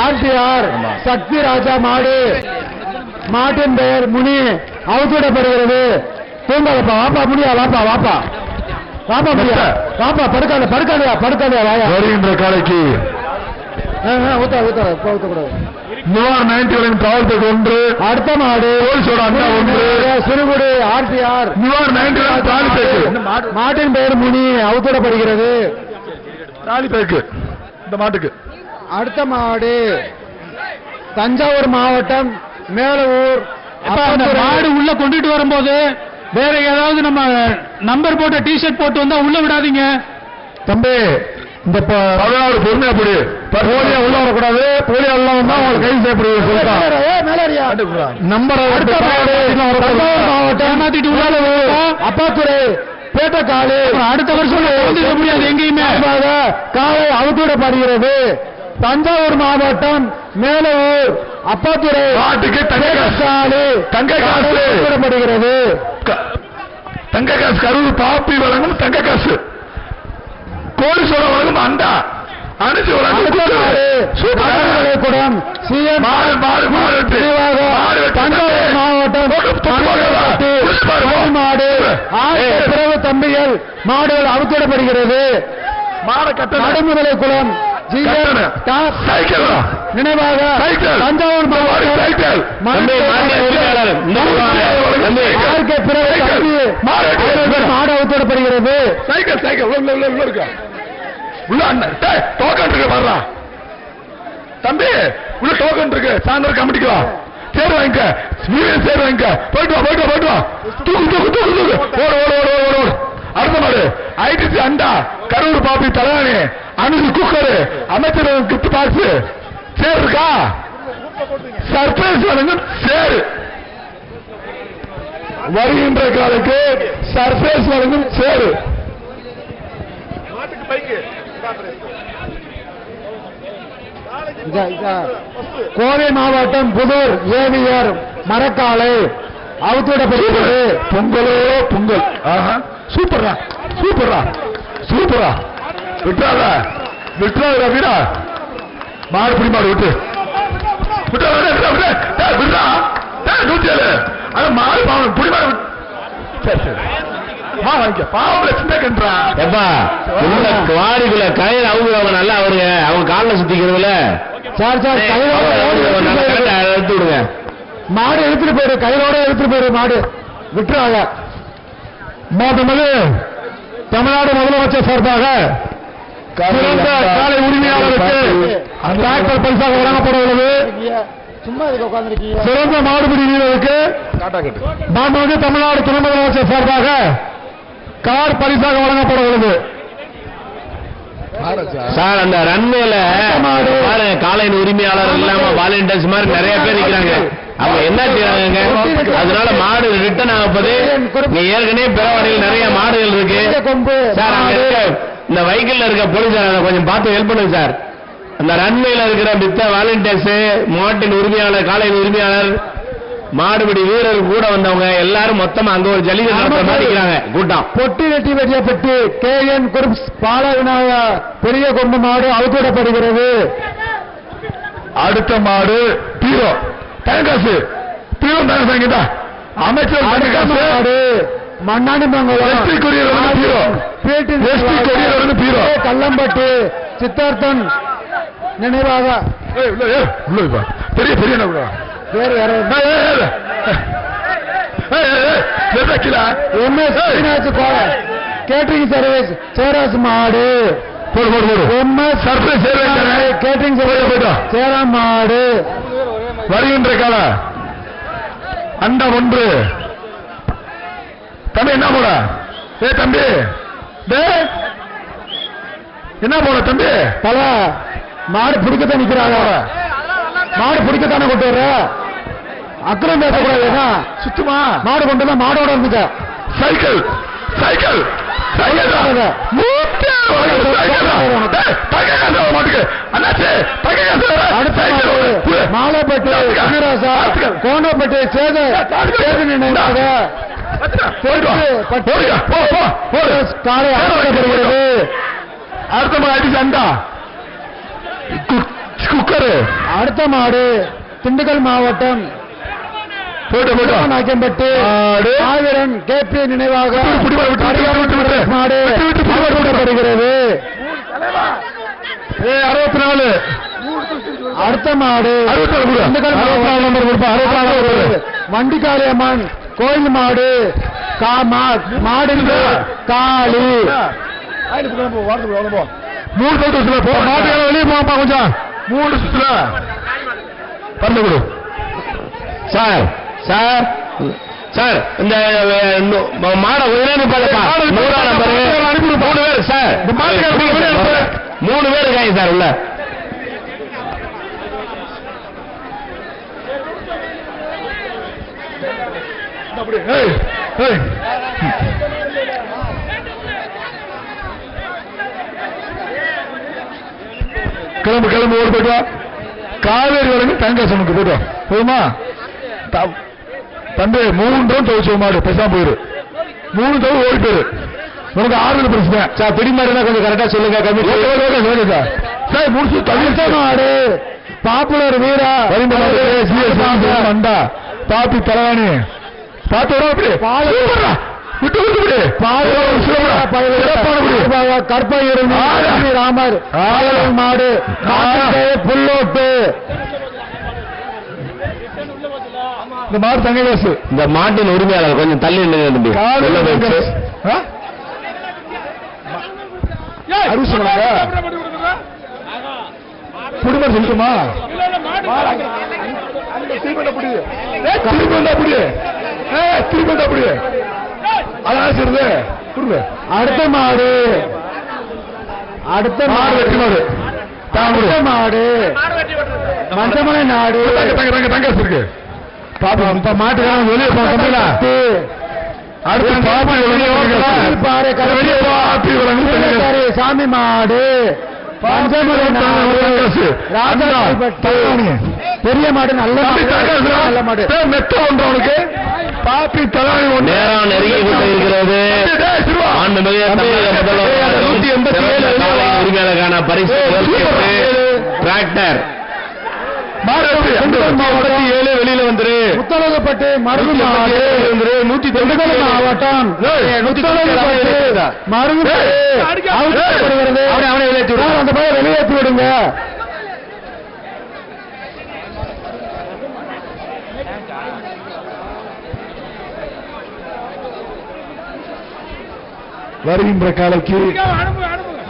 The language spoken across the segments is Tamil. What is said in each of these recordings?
ஆர்டிஆர் சக்தி ராஜா மாடு, மாட்டின் பெயர் முனி, அவுத்துவிடப்படுகிறது. தூங்காதப்பா, வாப்பா முடியா, வாப்பா வாப்பா வாப்பா முடியா, வாப்பா படுக்காத படுக்காதையா படுக்காதையா வாயா. வருகின்ற காலைக்கு ஊத்தக்கூடாது. நிவார் 91 காவல்துறை 1. அடுத்த மாடு அண்ணா 1. சிறுகுடி ஆர்டிஆர் நிவார் 91 மாட்டின் பெயர் முனி, அவுத்துவிடப்படுகிறது. தாலிப்பேக்கு இந்த மாட்டுக்கு. அடுத்த மாடு தஞ்சாவூர் மாவட்டம் மேலூர். மாடு உள்ள கொண்டுட்டு வரும்போது வேற ஏதாவது நம்ம நம்பர் போட்ட டிஷர்ட் போட்டு வந்தா உள்ள விடாதீங்க தம்பி. இந்த 16 பொறுமையா அப்படி போலியா உள்ள வரக்கூடாது. போலியா உள்ள வந்தா அவங்க கைது செய்யப்படுவது. நம்பர் மாவட்டம் ஏமாத்திட்டு உள்ள அப்பாத்துறை பேட்டக்காலு அடுத்த வருஷம் முடியாது எங்கேயுமே. காலை அவுத்துவிடப்படுகிறது. தஞ்சாவூர் மாவட்டம் மேலூர் அப்பாத்துறை தங்க காசு கரூர் பாப்பி வழங்கும் தங்க காசு, கோழி சோழ வழங்கும் அண்டா அனுச்சி வழங்கும் சிஎம் தஞ்சாவூர் மாவட்டம் மாடு பிறகு தம்பிகள் மாடுகள் அவுத்திடப்படுகிறது. நடுமுதலை குளம் நினைவாக தஞ்சாவூர் மாவட்டம் மாடு அவுத்திடப்படுகிறது. தம்பி உள்ள டோக்கன் இருக்கு, சாயந்தரம் கமிட்டிக்கு சேர் வாங்க, சேர் வாங்க, போயிட்டு வா போயிட்டு வா போயிட்டு வா. தூக்கு தூக்கு தூக்கு தூக்கு ஓடு ஓடு ஓடு ஓடு ஓடு. அடுத்த மாடு ஐடிசி அண்டா கரூர் பாப்பி தலைவாணி அனுசு குக்கரு அமைச்சர் கிஃப்ட் பாக்ஸ் சேர் இருக்கா? சர்ப்ரைஸ் வழங்கும் சேரு. வருகின்ற காலுக்கு சர்ப்ரைஸ் வழங்கும் சேரு. கோவை மாவட்டம் புதூர் ஏவியர் மரக்காலை அவுத்துவிடப்படுகிறது. பொங்கலோ பொங்கல். சூப்பரா சூப்பரா சூப்பரா. விட்டாத விட்டுறாத வீரா. மாடு பிடி மாடு விட்டு விட்டா 107 மாடு பாவம் பிடி மாடு. சரி சரி வாடிக்குள்ள கயிறு அவங்க நல்லா அவருங்க, அவங்க காலில் சுத்திக்கிறதுல எடுத்து விடுங்க. மாடு எடுத்துட்டு போயிரு, கயிறோட எடுத்துட்டு போயிரு. மாடு விட்டுறாங்க. தமிழ்நாடு முதலமைச்சர் சார்பாக காலை உரிமையாளருக்கு டிராக்டர் பரிசாக வழங்கப்பட உள்ளது. சும்மா இதுக்கு உட்கார்ந்துருக்கீங்க. சிறந்த மாடுபிடி வீரருக்கு தமிழ்நாடு துணை முதலமைச்சர் சார்பாக கார் பரிசாக வழங்கப்பட உள்ளது. சார் அந்த ரன்வேல காலையின் உரிமையாளர் இல்லாம வாலண்டியர்ஸ் மாதிரி நிறைய பேர் இருக்கிறாங்க. அவங்க என்ன செய்யறாங்க? அதனால மாடு ரிட்டர்ன் ஆகப்போது ஏற்கனவே பிறவாடியில் நிறைய மாடுகள் இருக்கு சார். இந்த வெஹிக்கிள் இருக்க போலீசார் அதை கொஞ்சம் பார்த்து ஹெல்ப் பண்ணுங்க சார். அந்த ரன்வேல இருக்கிற மித்த வாலண்டியர்ஸ், மாட்டின் உரிமையாளர், காலையின் உரிமையாளர், மாடுபிடி வீரர் கூட வந்தவங்க எல்லாரும் மொத்தமா அங்க ஒரு ஜல்லிக்கட்டு மாட்டிக்கிறாங்க கூட்டம். பொட்டி வெட்டி வெட்டியப்பட்டு கேஎன் குரூப்ஸ் பாலவிநாய பெரிய கொம்பு மாடு அவுத்துவிடப்படுகிறது. அடுத்த மாடு பீரோ தங்ககாசு. பீரோ தங்கசாங்கிட்டா அமைச்சர் மாடு மண்ணாடி கல்லம்பட்டு சித்தார்த்தன் நினைவாக பெரிய பெரிய வேறு கேட்டரிங் சர்வீஸ் சேராஸ் மாடு கேட்டரிங் சர்வீஸ் சேராம் மாடு. வருகின்ற கால அண்டம் 1 தம்பி என்ன போட தம்பி என்ன போட தம்பி பல மாடு பிடிக்கத்தான் நிக்கிறாங்க. மாடு பிடிக்கத்தானே கொண்டு வர அக்கிரம் பேசக்கூடாது. சுத்தமா மாடு கொண்டு தான் மாடோட இருந்துக்க. சைக்கிள் சைக்கிள் மாலைப்பட்டு கோண்டப்பட்டு சேது நினைவாக காலை அகற்றப்படுகிறது. அடுத்த மாடு அடிச்சு அண்டா குக்கரு. அடுத்த மாடு திண்டுக்கல் மாவட்டம் நாயக்கம்பட்டு ஆயிரம் கேபி நினைவாக மாடு வருகிறது. 64. அடுத்த மாடு திண்டுக்கல் மாவட்டம் வண்டிக்காளியம்மன் கோயில் மாடு மாடு காளி. 3 சுற்றுல வெளியே போப்பா கொஞ்சம். 3 சுற்றுல பண்ண கொடு சார். சார் சார் இந்த மாடை உடனே பாருப்பா. 3 பேர் சார். 3 பேர் இருக்காங்க சார் உள்ள. கிளம்பு ஓடி போயிட்டு வா. காவேரி வரைக்கும் தங்கசனுக்கு போயிட்டு வா. போதுமா தம்பி? 3 ரவுண்ட் துவச்சு மாடு பேசாம போயிரு. 3 தடவை ஓடி போயிரு. உனக்கு 6 பிரச்சனை சார். பிடி மாதிரி கொஞ்சம் கரெக்டா சொல்லுங்க. சார் முடிச்சு தவிர்த்த மாடு பாப்புலர் வீரா அண்டா பாப்பி தலைவாணி பார்த்து அப்படி விட்டு விட்டு கற்பகிரி ராமர் மாடு புல்லோட்டு. இந்த மாடு தங்ககாசு. இந்த மாட்டின் உரிமையாளர் கொஞ்சம் தள்ளி நின்று குடும்பம் சொல்லுமா? அடுத்த மாடு வெற்றி மாடு மஞ்சமலை நாடு தங்காசு இருக்கு. மாட்டுக்கான வெளியே போகல. சாமி மாடு பெரிய மாடு நல்ல மாடு. மெத்த ஒன்றவனுக்கு பாப்பி தலாணி நேரம் நெருங்கி கொண்டிருக்கிறது. உரிமையாளருக்கான பரிசு டிராக்டர் வெளியில வந்துரு. முத்தலகப்பட்டு மருது மாடு 190 மாவட்டம் மருது அந்த பையன் வெளியேற்றி விடுங்க. வருகின்ற காலைக்கு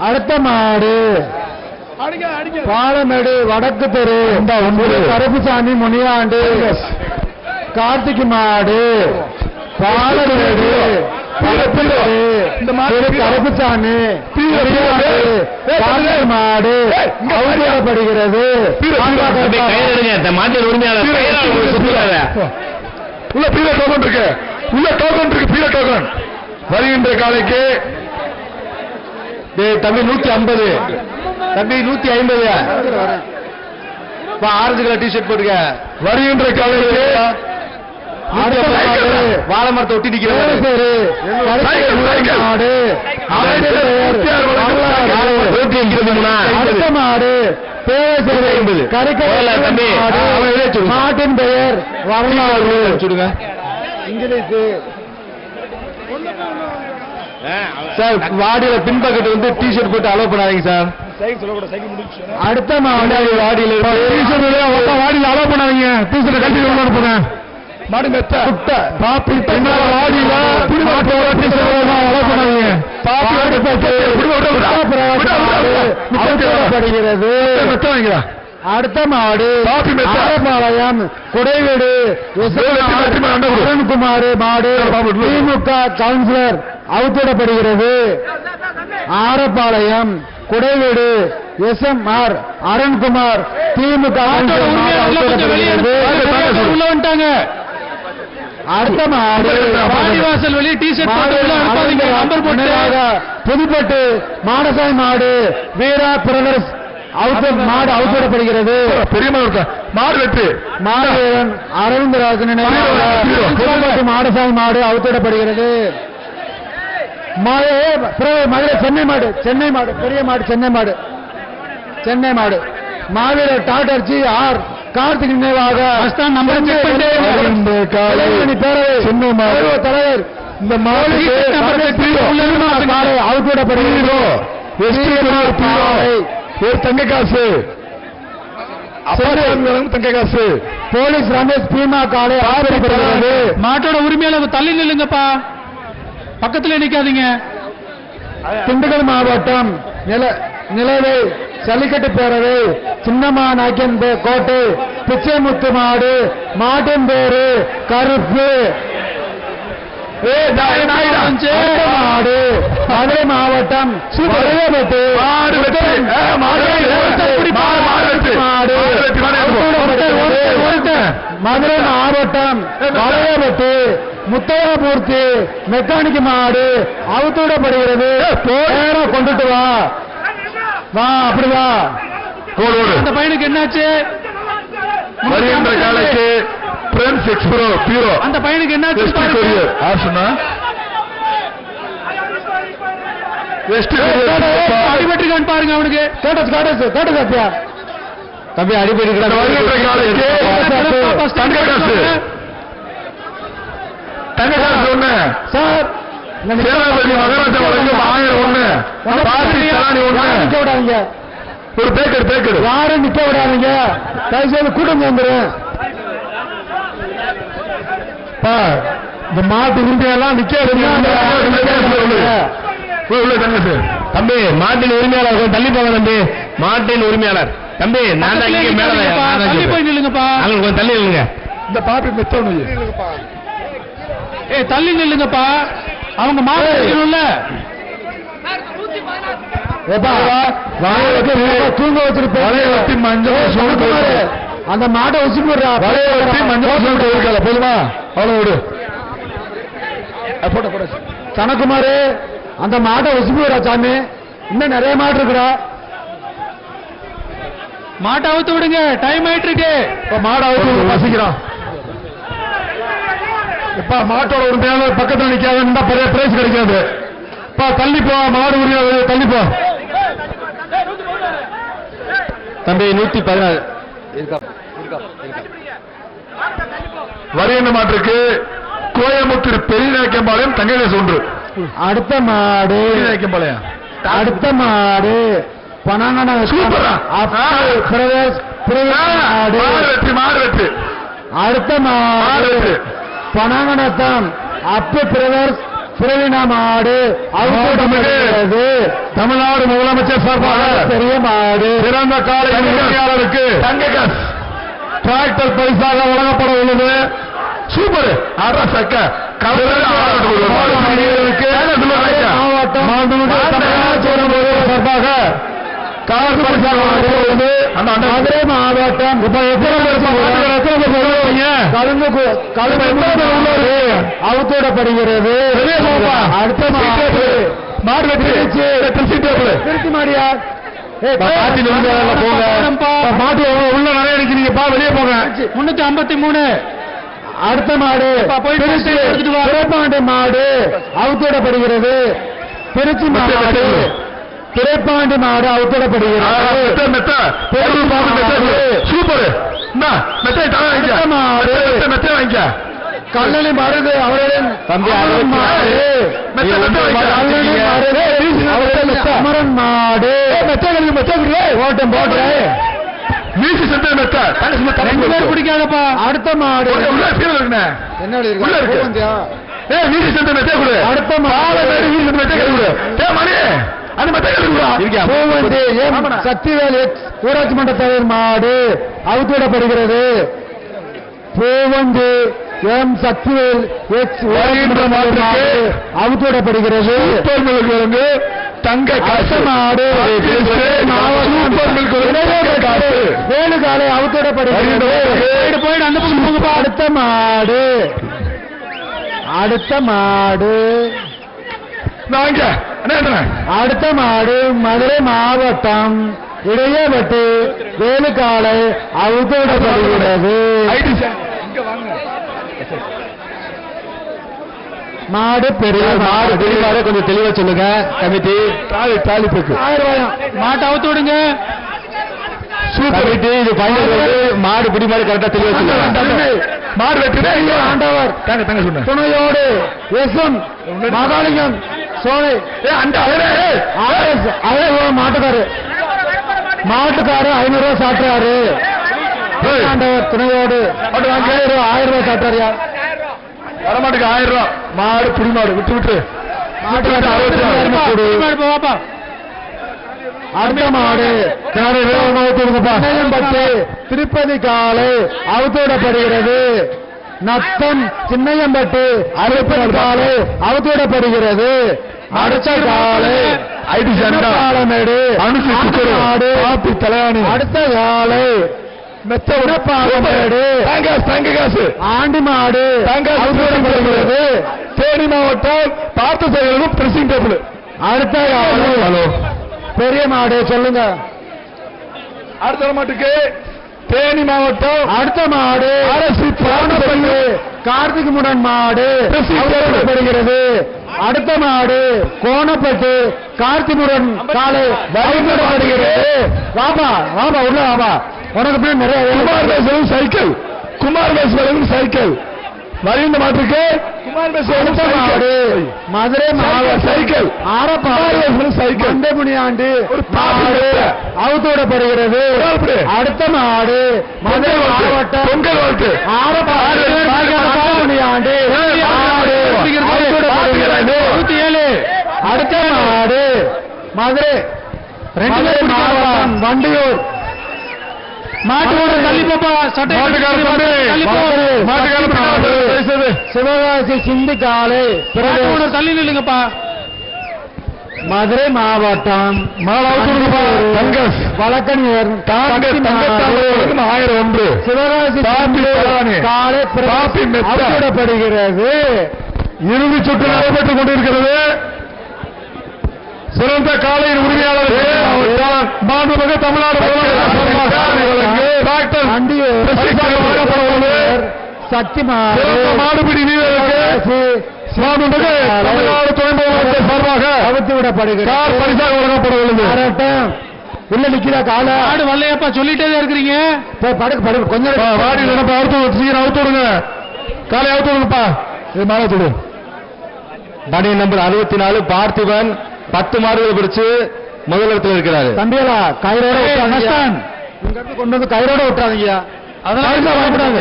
அடுத்த மாடு பாலமேடு வடக்கு தெரு கருப்புசாமி முனியாண்டு கார்த்திக் மாடு பாலமேடு கருப்புசாமி மாடு அவசரப்படுகிறது. மாட்டின் உரிமையாளர் உள்ள பீல டோக்கன் இருக்கு. உள்ள டோக்கன் இருக்கு. பீல டோக்கன் வருகின்ற காலைக்கு தம்பி 150 தம்பி 150 ஆரஞ்சு கலர் டிஷர்ட் போட்டுக்க. வருகின்ற காலைக்கு வாழை மரத்தை ஒட்டி நிற்கிறது. மாட்டின் பெயர் வரலாறு இங்கிலீஷ் சார். வாடியில பின்பக்கத்து வந்து டிஷர்ட் போட்டு அலோவ் பண்ணாதீங்க சார். அடுத்த மாடு வாடியில வாடியில அலோவ் பண்ணாதீங்க. டிஷர்ட் கட்டி போங்க. மாடு மெத்த பாப்பி வாடியில அடுத்த மாடு பாளையம் குடைவீடு அருண்குமார் மாடு திமுக கவுன்சிலர் அவுத்திடப்படுகிறது. ஆரப்பாளையம் குடைவீடு SMR அருண்குமார் திமுக உள்ள வந்துட்டாங்க. அடுத்த மாடு வாடிவாசல் வெளியே டிஷர்ட் புதுப்பட்டு மாடசாய் மாடு வீரா பிரதர்ஸ் மாடு அவுத்திடப்படுகிறது. பெரிய மாடு வெற்றி மாவீரன் அரவிந்தராஜன் மாடசாய் மாடு அவுத்திடப்படுகிறது. மதுரை சென்னை மாடு பெரிய மாடு சென்னை மாடு மாவீரர் டாக்டர் ஜி ஆர் கார்த்திக் நினைவாக பேரவை சென்னை மாடு தலைவர் இந்த மாடு ஒரு தங்க காசு தங்க காசு போலீஸ் ரமேஷ் பீமா காலை ஆதரிக்கிறது. மாட்டோட உரிமையாளர் தள்ளி நில்லுங்கப்பா, பக்கத்துல நிக்காதீங்க. திண்டுக்கல் மாவட்டம் நிலவை ஜல்லிக்கட்டு பேரவை சின்னம்மா நாயக்கன் கோட்டை பிச்சைமுத்து மாடு மாட்டின் பேரு கருப்பு மாடு மதுரை மாவட்டம் மதுரை மாவட்டம் வளையபட்டு முத்தையாமூர்த்தி மெக்கானிக் மாடு அவுத்துவிடப்படுகிறது. கொண்டுட்டு வா அப்படிவா. அந்த பையனுக்கு என்னாச்சு? அந்த பையனுக்கு என்னாச்சு? அடிபட்டுக்கான்னு பாருங்க. அவனுக்கு தம்பி அடிபட்டு சார் மகாராஜா வழங்கும் 1000 விடாதீங்க. ஒரு பேக்கர் யாரும் நிக்க விடாதீங்க. தயவுசெய்து கூட்டம் வந்துடும். இந்த மாட்டு உரிமையெல்லாம் நிக்க தம்பி, மாட்டின் உரிமையாளர் தள்ளி போங்க தம்பி. மாட்டின் உரிமையாளர் தம்பி, நான் தான் இங்கே மேல தள்ளி போய் நில்லுங்கப்பா. கொஞ்சம் தள்ளி நில்லுங்க. இந்த பாப்பி மெத்தணும். தள்ளி நில்லுங்கப்பா. அவங்க மாட்டல தூங்க வச்சிருப்பேன். அந்த மாட்டை வச்சு போடுறா. போதுமா? அவ்வளவு விடு. சனகுமாரு, அந்த மாட்டை வச்சு போடுறா சாமி. இன்னும் நிறைய மாடு இருக்குடா. மாட்டை அவுத்து விடுங்க, டைம் ஆயிட்டு இருக்கு. மாடை அவுத்து பசிக்கிறான். இப்ப மாட்டோட ஒரு மேல பக்கத்துல நிக்காத பெரிய பிரைஸ் கிடைக்காது. தள்ளி போ, மாடு உரிமை தள்ளி போ. தம்பி 116 வரையண்ண மாட்டிற்கு கோயம்புத்தூர் பெரியநாயக்கம்பாளையம் தங்கதேசம் 1. அடுத்த மாடு நாயக்கம்பாளையம். அடுத்த மாடு பனாங்கன மாடு. அடுத்த மாடு பனாங்கனத்தம் அப்பு பிரதர்ஸ் பிரவீனா மாடு. தமிழ்நாடு முதலமைச்சர் சார்பாக பெரிய மாடு சிறந்த காலை உரிமையாளருக்கு டிராக்டர் பரிசாக வழங்கப்பட உள்ளது. சூப்பர் சார்பாக கார் பரிசாக மதுரை மாவட்டம் அவுத்துவிடப்படுகிறது. அடுத்த மாடு திருச்சி மாடியா மாட்டு உள்ள நிறைய நிக்கிறீங்கப்பா, வெளியே போங்க. 353 அடுத்த மாடு துரைப்பாண்டி மாடு அவுத்துவிடப்படுகிறது. திருச்சி மாடு துரைப்பாண்டி மாடு அவுத்துவிடப்படுகிறது. சூப்பர் கல்லணை மாடு அவர்களின் அமரன் மாடு ஓட்டம் போட்டு பிடிக்காதப்பா. அடுத்த மாடு அடுத்த சக்திவேல் ஊராட்சி மன்ற தலைவர் மாடு அவுத்துவிடப்படுகிறது. பூவந்தி எம் சக்திவேல் அவுத்துவிடப்படுகிறது. தங்க மாடு வேணுகாலை அவுத்துவிடப்படுகிறது. அடுத்த மாடு அடுத்த மாடு மதுரை மாவட்டம் இடையப்பட்டு வேலுக்காலை அவுத்துவிடப்படுகிறது. மாடு பெரிய மாடு பெரிய மாடு கொஞ்சம் தெளிவா சொல்லுங்க கமிட்டி. தாலி போக்கு 1000 ரூபாயா மாட்டை அவுத்து விடுங்க. கமிட்டி இது ஃபைனல் மாடு பிடி மாடு கரெக்டா தெளிவா சொல்லுங்க. மாடு வெட்டுறே ஆண்டவர் தங்க சொன்ன துணையோடு எஸ்எம் மகாலிங்கம் சோலை மாட்டுக்காரு 500 ரூபாய் சாட்டுறாரு. ஆண்டவர் துணையோடு 1000 ரூபாய் சாட்டுறாரியா வரமாட்டுக்கு 1000 ரூபாய் மாடு பிடி மாடு விட்டு வாப்பா. அடுத்த மாடு பட்டு திருப்பதி காலை அவுத்துவிடப்படுகிறது. நத்தம் சின்னையம்பட்டு திருப்பதி காலை அவுத்துவிடப்படுகிறது. அடுத்த காலை காலமேடு மாடு தலையாணி. அடுத்த காலை மெத்தபாலமேடு ஆண்டி மாடு அவுத்துவிடப்படுகிறது. தேனி மாவட்டம் பார்த்து செயலும் பிரசிங் டேபிள். அடுத்த காலை பெரிய மாடு சொல்லுங்க. அடுத்த மாட்டுக்கு தேனி மாவட்டம் அடுத்த மாடு அரசு கார்த்திக் முடன் மாடு வருகிறது. அடுத்த மாடு கோணப்பட்டு கார்த்திமுடன் காலை வருகிறது. வாபா வாபா உள்ள வாபா. உனக்கு பின்னாடி நிறைய குமார் பேசும் சைக்கிள் சைக்கிள் வருகின்ற மாட்டுக்கு குமார் மாடு மதுரை மாவட்ட சைக்கிள் ஆரப்பாடு சைக்கிள் முனியாண்டு மாடு அவுத்துவிடப்படுகிறது. அடுத்த மாடு மதுரை மாவட்ட பொங்கல் வாழ்த்து ஆரப்பாடு முனியாண்டு மாடு அவுத்துவிடப்படுகிறது. 107. அடுத்த மாடு மதுரை மாவட்டம் வண்டியூர் மாட்டோட தள்ளிப்பா சிவகாசி சிந்து காலை தள்ளி நில்லுங்கப்பா. மதுரை மாவட்டம் வழக்கறிஞர் 1001 சிவகாசி காலை அவுத்துவிடப்படுகிறது. இறுதி சுற்று நடைபெற்றுக் கொண்டிருக்கிறது. சிறந்த காலையின் உரிமையாளர் மாண்புமிகு தமிழ்நாடு சக்தி மாடுபிடி வீரருக்கு மாண்புமிகு தமிழ்நாடு துணை முதலமைச்சர் சார்பாக அவுத்துவிடப்படுகிறது. பரிசாக வழங்கப்பட உள்ளது. உள்ள நிக்கிறா கால ஆடு வரலையாப்பா சொல்லிட்டே இருக்கிறீங்க. படுக்கு கொஞ்சம் வாடி சீக்கிரம் அவுத்து விடுங்க. காலை அவுத்து விடுங்கப்பா. இது மேலே விடு. பணி நம்பர் 64 பார்த்திபன் 10 மாடுகள் பிடிச்சு முதலிடத்தில் இருக்கிறாரு. தம்பியலா கயிறோட கொண்டு வந்து கயிறோட விட்டுறாதீங்க. அதெல்லாம் வாங்கிடாங்க.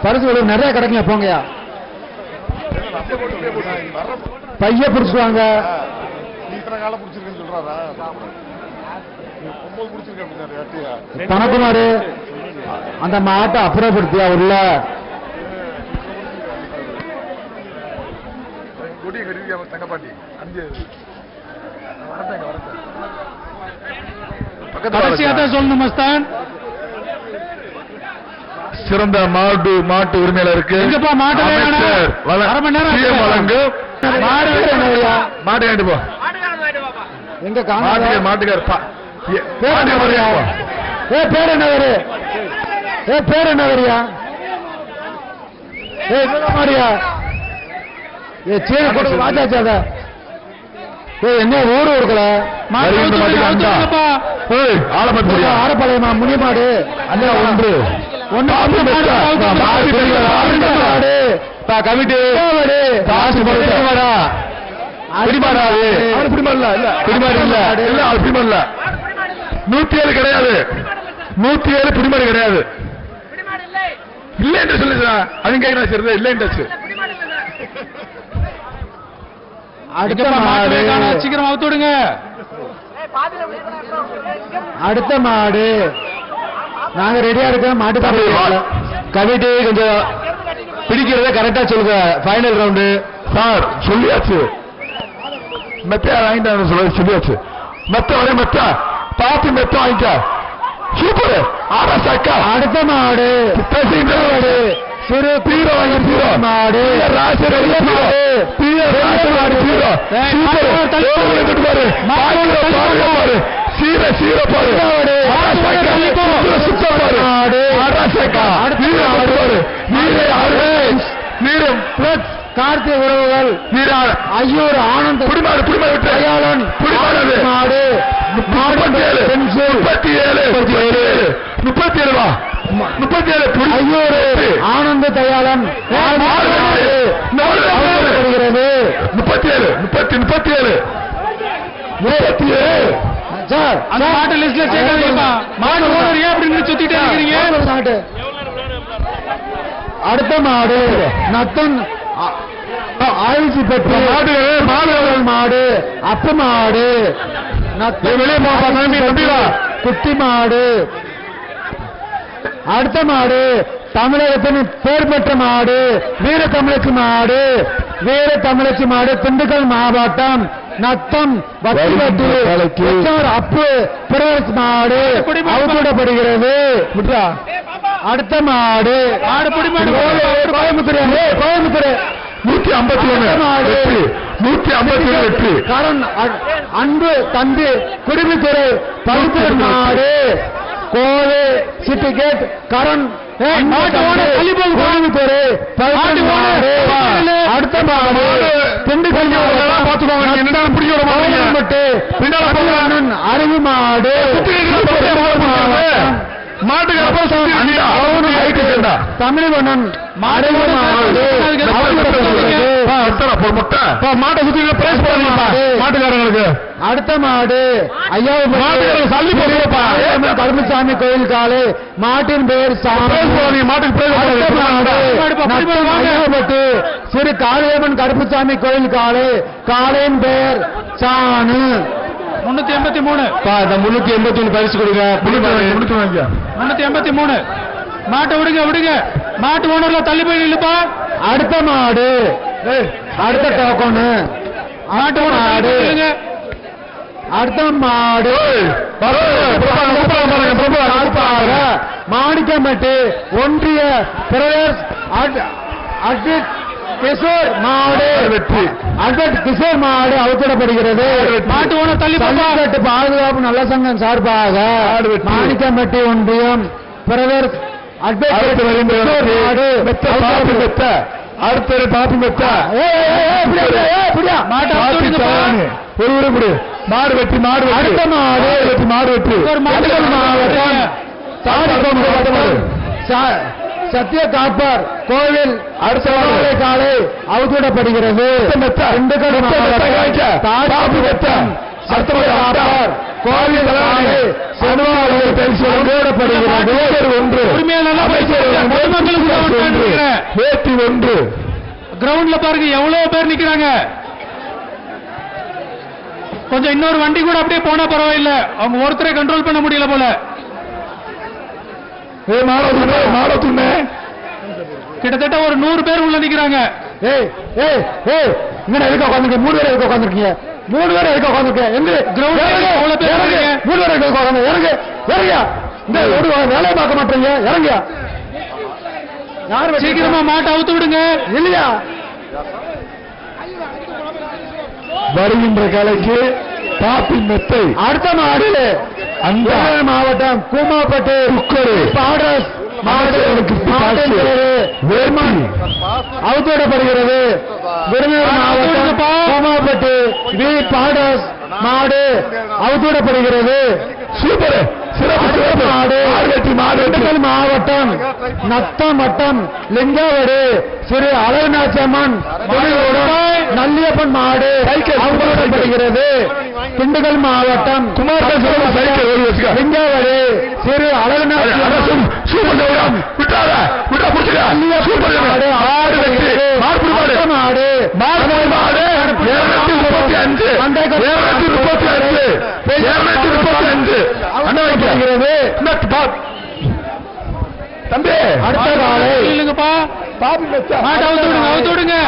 பரிசு நிறைய கிடைக்குங்க. போங்கயா பைய பிடிச்சுவாங்க. தனக்குமாரு அந்த மாட்டை அப்புறப்படுத்தியா உள்ள கடைசியாதான் சொல்லணும் மஸ்தான். சிறந்த மாட்டு உரிமையாளருக்கு எங்கப்பா மாட்டு அரை மணி நேரம் வழங்கு. மாட்டு போ எங்க மாட்டுக்கார் பேர் என்ன வரியா? பேர் என்ன வரியா? மாடியா சீன கொடுக்க வாச்சாச்சாத என்ன ஊரு கொடுக்கல. ஆரப்பாளையமா முனியமாடு அந்த ஒன்று கமிட்டி பிடிமாடாது. 107 கிடையாது. 107 பிடிமாடு கிடையாது. இல்லை என்று சொல்லுங்க. அவங்க கேட்கணும். இல்லை என்று அடுத்த மாடு சீக்கிரம் அவுத்து விடுங்க. அடுத்த மாடு நாங்க ரெடியா இருக்கோம். மாட்டு கமிட்டி கொஞ்சம் பிடிக்கிறத கரெக்டா சொல்லுங்க. ஃபைனல் ரவுண்டு சார் சொல்லியாச்சு. மெத்தையா வாங்கிட்டு சொல்லியாச்சு. மெத்த வர மெத்த பாத்து மெத்த வாங்கிக்க. சூப்பர். அடுத்த மாடு சிறு பீரோ பீரோ மாடு சீர சீர பாரு. வீரம் கார்த்திகை உறவுகள் ஐயூர் ஆனந்த் புடிமாடு தயாளன் மாடு 37 ஐயூர் ஆனந்த தயாளன் 37 சார் அந்த மாட்டு லிஸ்ட்ல சேர்க்காதீங்கப்பா. மாடு ஓனர் ஏன் அப்படி நின்னு சுத்திட்டே இருக்கிறீங்க? அடுத்த மாடு நத்தன் ஆயுசி பெற்ற மாடு அப்பு மாடு குட்டி மாடு. அடுத்த மாடு தமிழகத்தின் பேர் பெற்ற மாடு வீர தமிழச்சி மாடு திண்டுக்கல் மாவட்டம் நத்தம் வத்திவட்டி அப்பு பிரதர்ஸ் மாடு அவுத்துடப்படுகிறது. அடுத்த மாடு கோயம்புத்தூர் 151 வெற்றி. கரண் அன்பு தம்பி குடிமைத்துறை பழுத்தூர் மாடு கோவை சிட்டி கேட் கரண் அடுத்த மாடு திண்டுக்கல் அருவி மாடு தமிழ்வண்ணன் மாட்டை சுத்தி மாட்டுக்காரங்களுக்கு. அடுத்த மாடு கருமசாமி கோயில் காலை மாட்டின் பெயர் மாட்டுப்பட்டு சிறு காளியம்மன் கருப்புசாமி கோயில் காலை காளையின் பெயர் சாணு 383 பரிசு கொடுங்க. 383 மாட்டை விடுங்க மாட்டு ஓனர்ல தள்ளி போய் நில்லுப்பா. அடுத்த மாடு அடுத்த டோக்கனு மாட்டு ஓனர் அடுத்த மாடு மாணிக்கம்பட்டி ஒன்றிய பிரதேஷ் கிஷோர் மாடு கிஷோர் மாடு அவுத்திடப்படுகிறது. மாட்டு ஓனர் தள்ளி பாதுகாப்பு நல்ல சங்கம் சார்பாக மாணிக்கம்பட்டி ஒன்றியம் பிரதேஷ் அடுத்த பாப்பி மெத்த மாடு வெட்டி அடுத்த மாடு வெட்டி மாவட்டம் சத்திய காப்பர் கோவில் அடுத்த காலை அவுத்திடப்படுகிறது. திண்டுக்கல் கோவில் கிரவுண்ட்ல பாருங்க எவ்வளவு பேர் நிக்கிறாங்க. கொஞ்சம் இன்னொரு வண்டி கூட அப்படியே போனா பரவாயில்ல, அவங்க ஒருத்தரை கண்ட்ரோல் பண்ண முடியல போல. கிட்டத்தட்ட ஒரு 100 பேர் உள்ள நிக்கிறாங்க. மூணு பேர் உட்காந்துருக்கீங்க 3 பேர் இருக்க உட்காந்துருக்கேன். வேலையை பார்க்க மாட்டீங்க இறங்க. சீக்கிரமா மாட்டை அவுத்து விடுங்க. இல்லையா வருகின்ற கலைக்கு பாப்பி மெத்தை அடுத்த மாடு அந்த மாவட்டம் கூமாப்பட்டு பாடஸ் அவுத்திடப்படுகிறது. விருதுநகர் மாவட்டம் கூமாப்பட்டு வி பாடஸ் மாடு அவுத்திடப்படுகிறது. சூப்பர் திண்டுக்கல் மாவட்டம் நத்தம் வட்டம் லிங்கவடு ஸ்ரீ அழகுநாச்சியம்மன் நல்லியப்பன் மாடு அவுத்திடப்படுகிறது. திண்டுக்கல் மாவட்டம் லிங்கவடு ஸ்ரீ அழகுநாச்சியம்மன்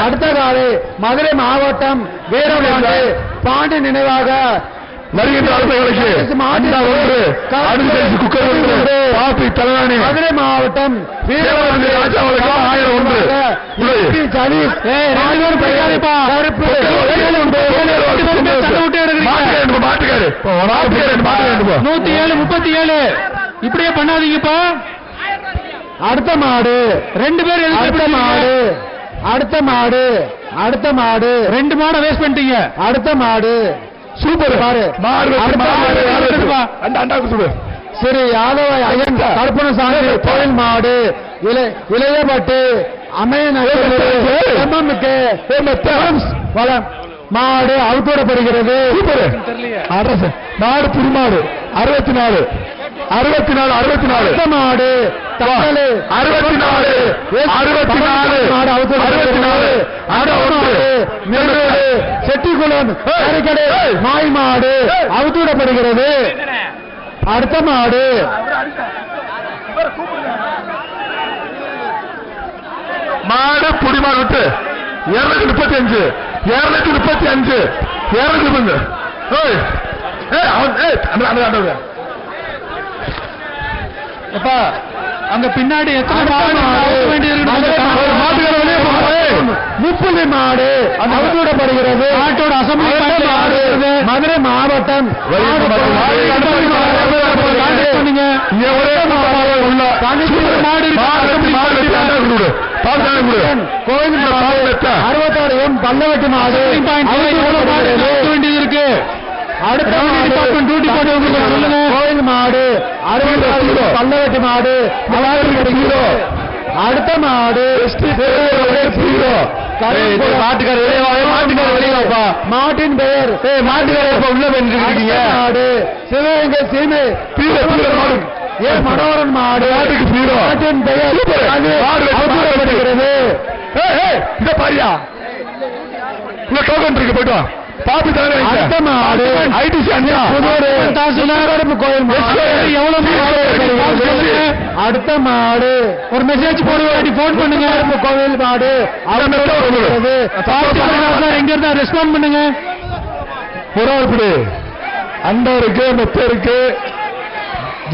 அடுத்த காலை மதுரை மாவட்டம் வீரவாண்டி பாண்டி நினைவாக வருகின்ற மதுரை மாவட்டம் மாட்டுக்காரு 107 இப்படியே பண்ணாதீங்கப்பா. அடுத்த மாடு 2 பேர் அடுத்த மாடு அடுத்த மாடு ரெண்டு மாடை வேஸ்ட் பண்ணிட்டீங்க. அடுத்த மாடு சூப்பர் பாரு. ஸ்ரீ யாதவ ஐயன் கருப்பணசாமி கோயில் மாடு இளையபட்டு அமையன் வளம் மாடு அவுத்தோடப்படுகிறது. மாடு புதுமாடு 64 மாடு தக்கலை 64 மாடு அவுத்தோடப்படுகிறது. நெல்வேடு செட்டிக்குளம் மாய் மாடு அவுத்தோடப்படுகிறது. அடுத்த மாடு மாடு புடிமாடு விட்டு 235 அங்க பின்னாடி எத்தனை முப்புலி மாடு அவுத்தோடப்படுகிறது. நாட்டோட அசம்பிளி மதுரை மாவட்டம் கோயில் 66 பல்லவட்டி மாடு இருக்கு. அடுத்த கோயில் மாடு 66 பல்லவட்டி மாடு. அடுத்த மாடு மாட்டின் பெயர் உள்ள மாடு சிவகங்கை சீமை மனோரன் மாடு. மாட்டின் பெயர் இந்த பாரியா உள்ள டோக்கன் இருக்கு போயிட்டு பாப்பி தவிர அடுத்த மாடு ஐடிசி கோயில் அடுத்த மாடு ஒரு மெசேஜ் போடுவாடி போன் பண்ணுங்க. கோவில் மாடு எங்க இருந்தா ரெஸ்பாண்ட் பண்ணுங்க. புறாப்படி அண்டா இருக்கு மெத்த இருக்கு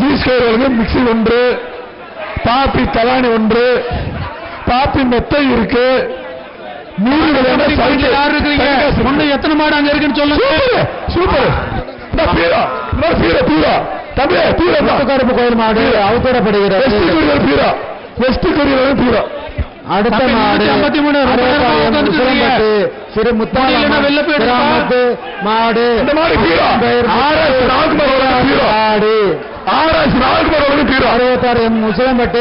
ஜீஸ்கர் மிக்சி 1 பாப்பி தலானி 1 பாப்பி மெத்தை இருக்கு. யார் இருக்கீங்க? எத்தனை மாடு அங்க இருக்குன்னு சொல்லுங்க. சூப்பர் கருப்பு கோயில் மாடு அவுத்தோடப்படுகிறது. அடுத்த மாடு 53 சிறு முத்தாலம்மத்து மாடு. முசலம்பட்டு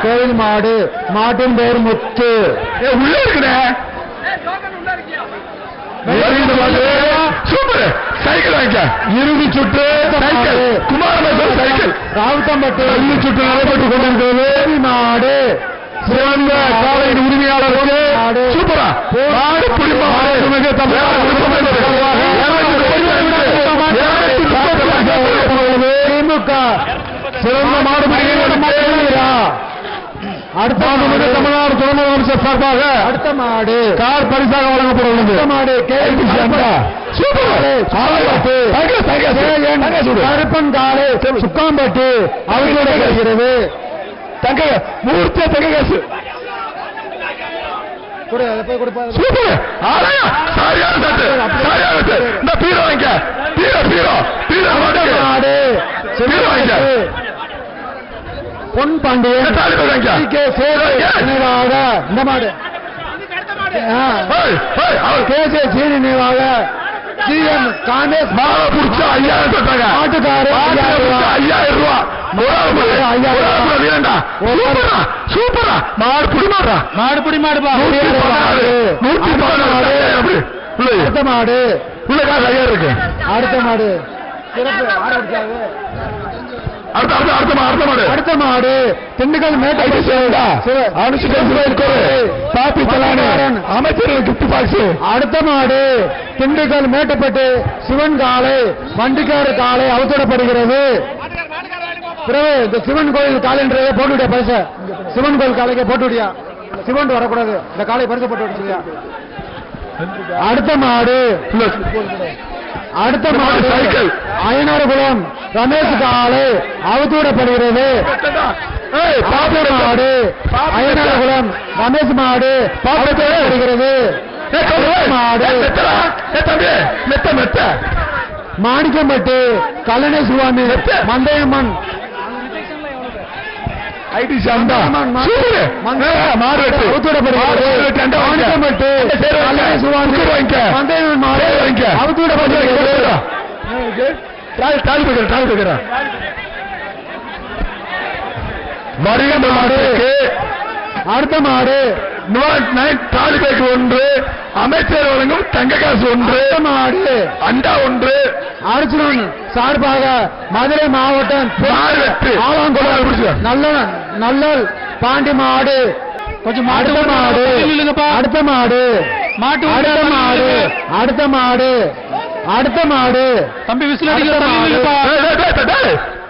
கோயில் மாடு. மாட்டின் பெயர் முத்து. உள்ள இருக்கிற சூப்பர் சைக்கிள் வாங்க. இறுதி சுற்று சைக்கிள் குமாரமேஸ்வரர் சைக்கிள் ராவுத்தம்பட்டு இறுதி சுற்று நடைபெற்றுக் கொண்டிருக்கிறது. மாடு சிறந்த காலையின் உரிமையாளருக்கு சூப்பரா மாடு புடிமாடு திமுக சிறந்த மாடு அடுத்த தமிழ்நாடு துணை முதலமைச்சர் சார்பாக அடுத்த மாடு கார் பரிசாக வழங்கப்பட உள்ளது. மாடு கருப்பன் காலை சுக்காம்பட்டு அவர்களுடைய தங்க மூர்த்திய தங்க காசு பொன் பாண்டியன் நினைவாக இந்த மாடு கேசி நினைவாக ஜிஎம் காங்கிரஸ் மாலை பிடிச்சா 5000 சொல்றாங்க. மாட்டுக்காரு 5000 ரூபாய். சூப்பரா மாடு புடி மாடுறா. மாடு புடி மாடுப்பா. 116 அடுத்த மாடு உள்ள காசு 5000 இருக்கு. அடுத்த மாடு சிறப்பு ஆரம்பிச்சாரு. அடுத்த மாடு திண்டுக்கல் மேட்டை பாப்பி தலானன் அமைச்சர்கள் கிஃப்ட் பாக்ஸ். அடுத்த மாடு திண்டுக்கல் மேட்டப்பட்டு சிவன் காலை வண்டிக்கார காலை அவுத்தோடப்படுகிறது. பிறகு இந்த சிவன் கோயில் காலைன்றதை போட்டுவிடியா பரிசு. சிவன் கோயில் காலைக்கு போட்டுவிடியா. சிவன் வரக்கூடாது. இந்த காலை பரிசு போட்டு விடுச்சியா. அடுத்த மாடு சைக்கிள் அயனார்குளம் ரமேஷ் காலை அவுத்தூடப்படுகிறது. மாடு அயனார்குளம் ரமேஷ் மாடு பாப்படுகிறது. மாடு மாணிக்கம்பட்டு கல்லணை சுவாமி மந்தையம்மன் ஐடிசி அண்டா சூப்பர் மாடு வெட்டு அவுத்துடப்படுகிறது ஆணிக்கம்பட்டு சுவாமி மந்தையன் மாடு அவுத்துடப்படுகிறது தாலி வைக்கிறேன் மரியாதை மாடுக்கு அடுத்த மாடு தாலி பைக்கு ஒன்று அமைச்சர் வழங்கும் தங்க காசு ஒன்று மாடு அண்டா ஒன்று அர்ஜுனன் சார்பாக மதுரை மாவட்டம் நல்ல பாண்டி மாடு கொஞ்சம் அடுத்த மாடு அடுத்த மாடு மாட்டு அடுத்த மாடு அடுத்த மாடு அடுத்த மாடு தம்பி விசில் அடிக்க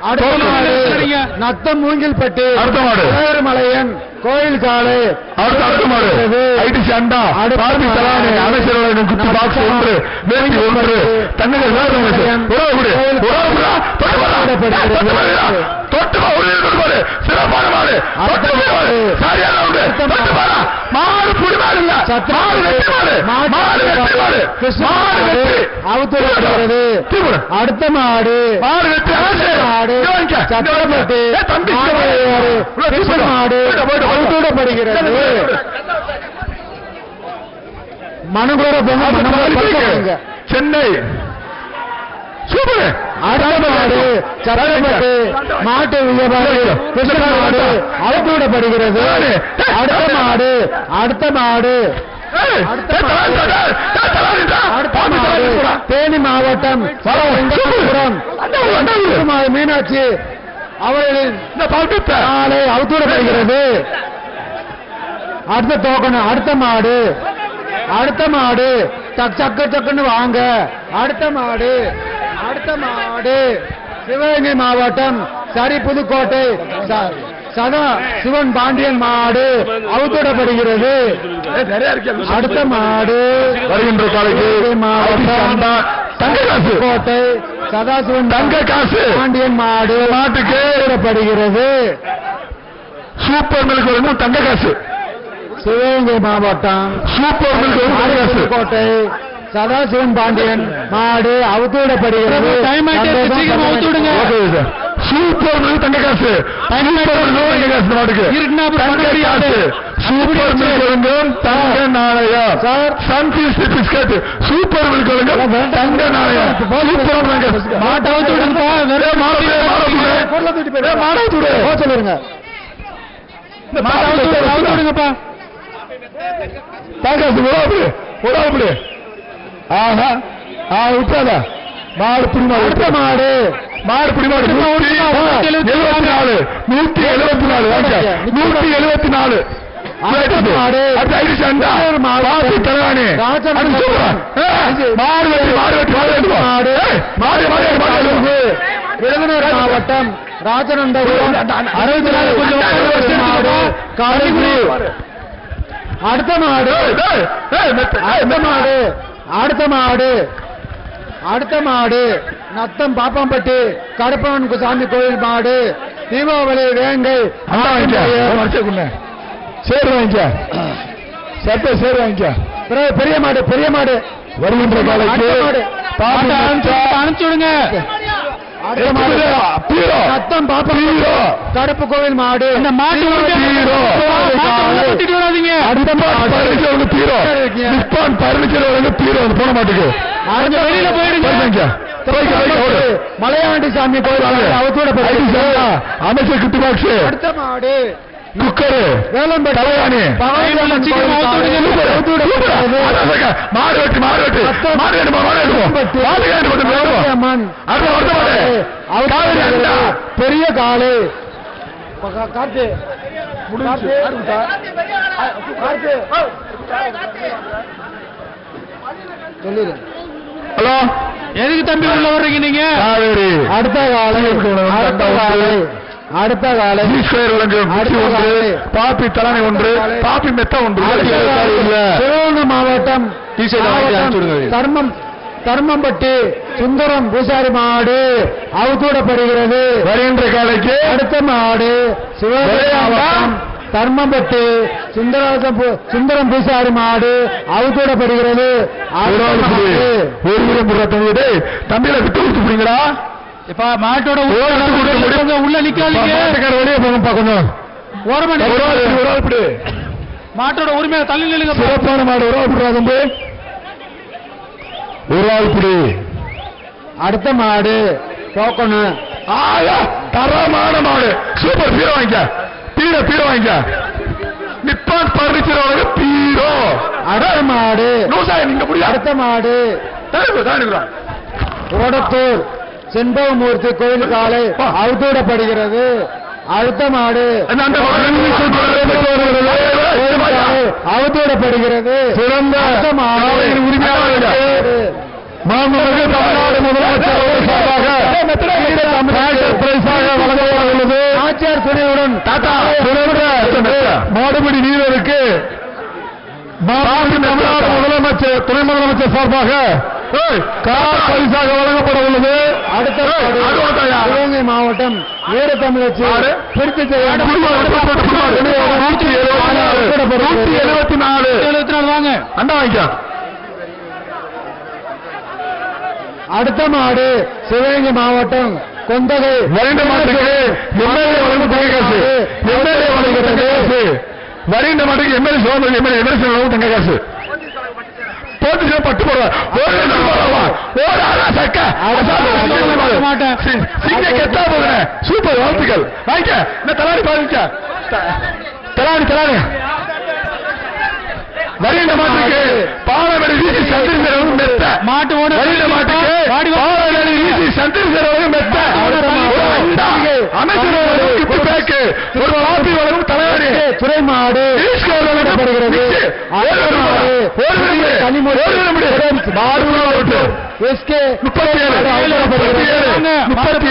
அடுத்த மாடு நத்தம் மூங்கில்பட்டு அடுத்த மாடு மலையன் கோயில் காலை அடுத்த மாடு ஐடிசி அண்டா அமைச்சர் வழங்கும் குட்டி பாக்ஸ் ஒன்று வேட்டி ஒன்று தங்க சிறப்பான மாடு மாடு புடிமாடு இல்ல அடுத்த மாடு மாடு சத்திரப்பட்டு மாடு அவுத்துடப்படுகிறது மனங்களோட பொங்க சென்னை சூப்பர் அடுத்த மாடு சத்திரப்பட்டு மாட்டு வியாபாரி மாடு அவுத்துடப்படுகிறது அடுத்த மாடு அடுத்த மாடு தேனி மாவட்டம் மீனாட்சி அவர்களின் நாளை அவுத்துடப்படுகிறது அடுத்த டோக்கன் அடுத்த மாடு சக்குன்னு வாங்க அடுத்த மாடு சிவகங்கை மாவட்டம் சரி புதுக்கோட்டை சதா சிவன் பாண்டியன் மாடு அவுத்துடப்படுகிறது அடுத்த மாடு வருகின்ற மாவட்டம் கோட்டை சதாசிவன் தங்க காசு பாண்டியன் மாடு மாட்டுக்கு விடப்படுகிறது சூப்பர் மில்க் வரணும் தங்க காசு சிவகங்கை மாவட்டம் சூப்பர் மில்க் கோட்டை சதாசிவன் பாண்டியன் மாடு அவுத்துவிடப்படுகிறது சூப்பர் மில்க் தங்க காசு மாட்டுக்கு சூப்பர் மில்க் வழங்கும் தங்க நாணயம் சன்ஃபீஸ் பிஸ்கட் சூப்பர் மில்க் வழங்கும் தங்க நாணயம் மாட்டை அவுத்து சொல்லுங்க விடுங்கப்பா உடாபடி ஆஹா விட்டாத மாடு பிடிமாடு அடுத்த மாடு பிடிமாடு 174 விருதுநகர் மாவட்டம் ராஜநந்தபுரம் 64 அடுத்த மாடு நத்தம் பாப்பாம்பட்டி கடப்பவன் சாமி கோயில் மாடு தீபாவளி வேங்கை சேர் வாங்கிக்க சட்ட சேர் வாங்கிக்க பெரிய மாடு வருகின்ற காலைக்கு அனுப்பிச்சு விடுங்க நத்தம் பாப்பா கருப்பு கோவில் மாடு இந்த மாட்டு போன மாட்டுக்கு வெளியில போயிடுங்க மலையாண்டி சாமி கோயில் அமைச்சர் குட்டி பாக்ஸ் அடுத்த மாடு குக்கரு வேலம்பட்டி தலைவாணி மாடு வெட்டு பெரிய காலை கார்த்தி சொல்லிடு. ஹலோ எதுக்கு தம்பி உள்ள வர்றீங்க நீங்க? அடுத்த காலை பாப்பி தலைமை ஒன்று, பாப்பி மெத்த ஒன்று. சிவகங்கை மாவட்டம் தர்மம்பட்டி சுந்தரம் பூசாரி மாடு அவுத்துவிடப்படுகிறது. வருகின்ற காலைக்கு அடுத்த மாடு சிவகங்கை மாவட்டம் தர்மம்பட்டி சுந்தரம் பூசாரி மாடு அவுத்துவிடப்படுகிறது. தம்பியில விட்டு கொடுத்துங்களா? இப்ப மாட்டோட உள்ள நிக்காதீங்க, வெளியே போங்கப்பா, கொஞ்சம் ஓரமா ஒரு ஆள் இப்படி, ஒரு ஆள் இப்படி. மாட்டோட உரிமையை தள்ளி நில்லுங்க. சிறப்பான மாடு. ஒரு ஆள் இப்படி தம்பி. ஒரு ஆள் இப்படி. அடுத்த மாடு டோக்கனு. ஆயா தரமான மாடு. சூப்பர். பீரோ வாங்கிக்க. பீரோ வாங்கிக்க. நிப்பான் பர்னிச்சர் பீரோ. அடுத்த மாடு நீங்க முடியாது. அடுத்த மாடு ஓடத்தூர் செண்பகமூர்த்தி கோயில் காலை அவுத்தூடப்படுகிறது. அடுத்த மாடு அவுத்தூடப்படுகிறது. சிறந்த உரிமையாளர் மாண்புமிகு தமிழ்நாடு முதலமைச்சர் சார்பாக வழங்கப்பட்டுள்ளது. ஆட்சியர் துணையுடன் மாடுபிடி வீரருக்கு தமிழ்நாடு முதலமைச்சர் துணை முதலமைச்சர் சார்பாக பரிசாக வழங்கப்பட உள்ளது. அடுத்த சிவகங்கை மாவட்டம் வீர தமிழச்சி பிரித்து 174 வாங்க அண்டா வாங்கிக்க. அடுத்த மாடு சிவகங்கை மாவட்டம் கொந்தகை வரிண்ட மாட்டுக்கு எம்எல்ஏ வழங்கும் தங்க காசு. எம்எல்ஏ வழங்கும் தங்க காசு. வரிண்ட மாட்டுக்கு எம்எல்ஏ சோழன் எம்எல்ஏ வழங்கும் தங்க காசு. போட்டு பட்டு போடுவா கெட்டா போகிறேன். சூப்பர். வாழ்த்துக்கள். வாங்கிக்க. தலாடி பாருங்க. தலாடி வரிண்ட மாட்டுக்கு பாலமேடு வீசி சந்திரசேரவங்க மெத்த மாட்டு ஓட வரிண்ட மாட்டுக்கு பாலமேடு வீசி சந்திரசேரவங்க மெத்த அமைச்சர் பேக்கு ஒரு காப்பி வழங்கும் தலைவரி துறை மாடு SK 37